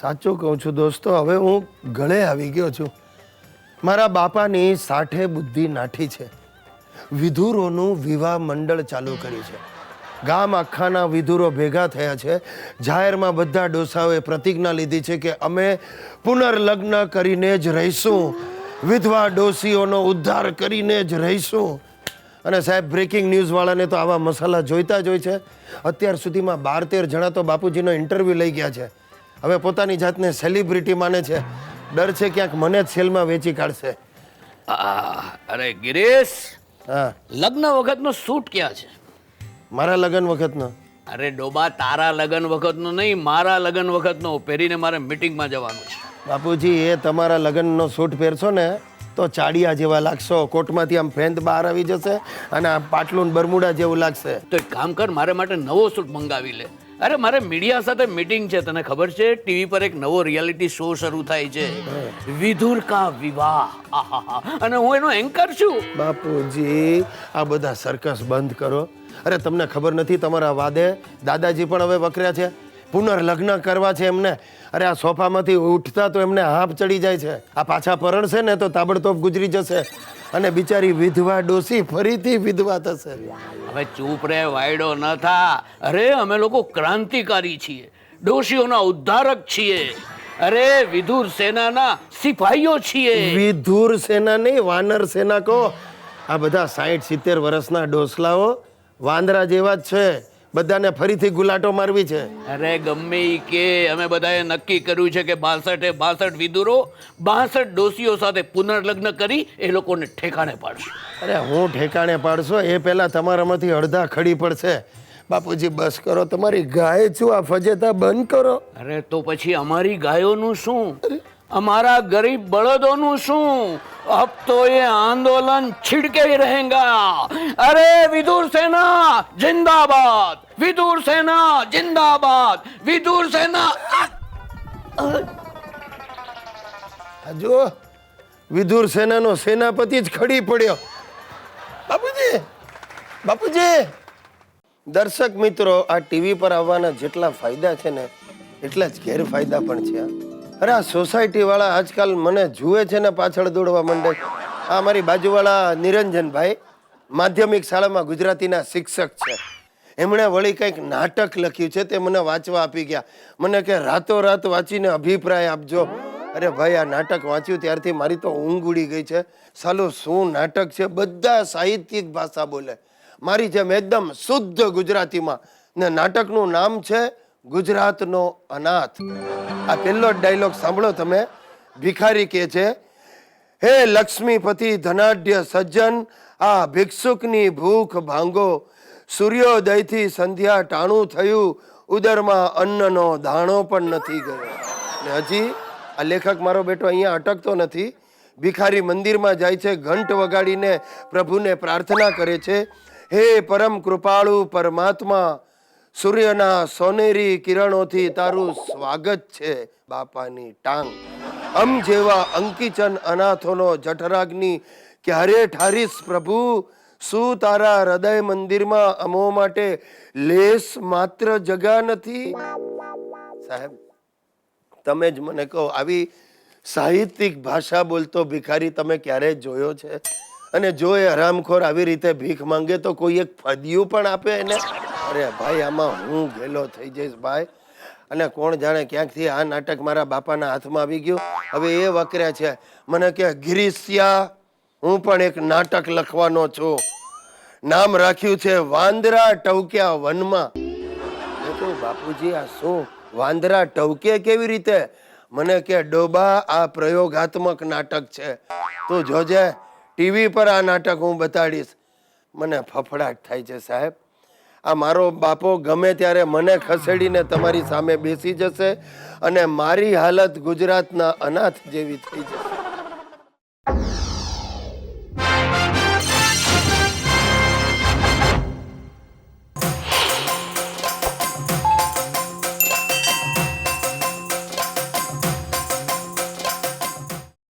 સાચું કહું છું દોસ્તો, હવે હું ગળે આવી ગયો છું. મારા બાપાની સાઠે બુદ્ધિ નાઠી છે. વિધુરોનું વિવાહ મંડળ ચાલુ કર્યું છે. ગામ આખાના વિધુરો ભેગા થયા છે. જાહેરમાં બધા ડોસાઓએ પ્રતિજ્ઞા લીધી છે કે અમે પુનર્લગ્ન કરીને જ રહીશું, વિધવા ડોસીઓનો ઉદ્ધાર કરીને જ રહીશું. અને સાહેબ, બ્રેકિંગ ન્યૂઝ વાળાને તો આવા મસાલા જોઈતા જ હોય છે. અત્યાર સુધીમાં 12-13 જણા તો બાપુજીનો ઇન્ટરવ્યૂ લઈ ગયા છે. હવે પોતાની જાતને સેલિબ્રિટી માને છે. ડર છે ક્યાંક મને જ સેલમાં વેચી કાઢશે. અરે ગિરીશ, હા, લગ્ન વખતનો સૂટ ક્યાં છે? મારા લગ્ન વખતનો? અરે ડોબા, તારા લગ્ન વખતનો નહીં, મારા લગ્ન વખતનો પહેરીને મારે મીટિંગમાં જવાનું છે. બાપુજી, એ તમારા લગ્નનો સૂટ પહેરશો ને તો ચાડિયા જેવા લાગશો. કોટમાંથી આમ ફેંદ બહાર આવી જશે અને આ પાટલું બરમુડા જેવું લાગશે. તો એક કામ કર, મારે માટે નવો સૂટ મંગાવી લે. અરે મારે મીડિયા સાથે મીટિંગ છે, તને ખબર છે? ટીવી પર એક નવો રિયાલિટી શો શરૂ થાય છે, વિધુર કા વિવાહ. આહાહા, અને હું એનો એન્કર છું. બાપુજી, આ બધા સર્કસ બંધ કરો. અરે તમને ખબર નથી, તમારા વાદે દાદાજી પણ હવે વકર્યા છે. પુનર્લગ્ન કરવા છે એમને. અરે આ સોફામાંથી ઉઠતા તો એમને હાંફ ચડી જાય છે. આ પાછા પરણશે ને તો તાબડતોબ ગુજરી જશે અને બિચારી વિધવા ડોસી ફરીથી વિધવા થશે. હવે ચૂપ રે, વાયડો ન થા. અરે અમે લોકો ક્રાંતિકારી છીએ, ડોશીઓના ઉદ્ધારક છીએ. અરે વિધુર સેનાના સિપાહીઓ છીએ. વિધુર સેના નહીં, વાનર સેના કહો. આ બધા 60-70 વર્ષના ડોસલાઓ વાંદરા જેવા જ છે. બધાને ફરીથી ગુલાટો મારવી છે. અરે ગમે ઈ કે, અમે બધાએ નક્કી કર્યું છે કે 62 વિધુરો 62 ડોસીઓ સાથે પુનર્લગ્ન કરી એ લોકોને ઠેકાણે પાડશું. અરે હું ઠેકાણે પાડશો એ પહેલા તમારામાંથી અડધા ખડી પડશે. બાપુજી બસ કરો, તમારી ગાય છું, આ ફજેતા બંધ કરો. અરે તો પછી અમારી ગાયોનું શું? અમારા ગરીબ બળદોનું શું? अब तो ये आंदोलन छिड़के ही रहेगा. अरे विदुर सेना जिंदाबाद, विदुर सेना जिंदाबाद, विदुर सेना. જો વિધુર સેનાનો સેનાપતિ જ ખડી પડ્યો. બાપુજી, બાપુજી. દર્શક મિત્રો, આ ટીવી પર આવવાના જેટલા ફાયદા છે ને એટલા જ ગેરફાયદા પણ છે. અરે આ સોસાયટી વાળા આજકાલ મને જુએ છે ને પાછળ દોડવા માંડે. આ મારી બાજુવાળા નિરંજનભાઈ માધ્યમિક શાળામાં ગુજરાતીના શિક્ષક છે. એમણે વળી કંઈક નાટક લખ્યું છે, તે મને વાંચવા આપી ગયા. મને કે રાતોરાત વાંચીને અભિપ્રાય આપજો. અરે ભાઈ, આ નાટક વાંચ્યું ત્યારથી મારી તો ઊંઘ ઉડી ગઈ છે. સાલું શું નાટક છે! બધા સાહિત્યિક ભાષા બોલે, મારી જેમ એકદમ શુદ્ધ ગુજરાતીમાં. ને નાટકનું નામ છે ગુજરાતનો અનાથ. આ પહેલો જ ડાયલોગ સાંભળો તમે. ભિખારી કહે છે, હે લક્ષ્મીપતિ ધનાઢ્ય સજ્જન, આ ભિક્ષુકની ભૂખ ભાંગો. સૂર્યોદયથી સંધ્યા ટાણું થયું, ઉદરમાં અન્નનો દાણો પણ નથી ગયો. ને હજી આ લેખક મારો બેટો અહીંયા અટકતો નથી. ભિખારી મંદિરમાં જાય છે, ઘંટ વગાડીને પ્રભુને પ્રાર્થના કરે છે, હે પરમ કૃપાળુ પરમાત્મા, સૂર્યના સોનેરી કિરણોથી તારું સ્વાગત છે. બાપાની ટાંગ અમ જેવા અંકિચન અનાથોનો જઠરાગ્નિ ક્યારે ઠારીશ પ્રભુ? શું તારા હૃદય મંદિરમાં અમો માટે લેસ માત્ર જગા નથી? સાહેબ, તમે જ મને કહો, આવી સાહિત્યિક ભાષા બોલતો ભિખારી તમે ક્યારે જોયો છે? અને જો એ હરામખોર આવી રીતે ભીખ માંગે તો કોઈ એક ફદિયું પણ આપે એને? અરે ભાઈ, આમાં હું ગેલો થઈ જઈશ ભાઈ. અને કોણ જાણે ક્યાંકથી આ નાટક મારા બાપાના હાથમાં આવી ગયું. હવે એ વકર્યા છે, મને કે ગિરીશિયા, હું પણ એક નાટક લખવાનો છું. નામ રાખ્યું છે વાંદરા ટવક્યા વનમાં. મેં કહ્યું, બાપુજી આ શું? વાંદરા ટવકે કેવી રીતે? મને કે ડોબા, આ પ્રયોગાત્મક નાટક છે, તું જોજે, ટીવી પર આ નાટક હું બતાડીશ. મને ફફડાટ થાય છે સાહેબ. આ મારો બાપો ગમે ત્યારે મને ખસેડીને તમારી સામે બેસી જશે અને મારી હાલત ગુજરાતના અનાથ જેવી થઈ જશે.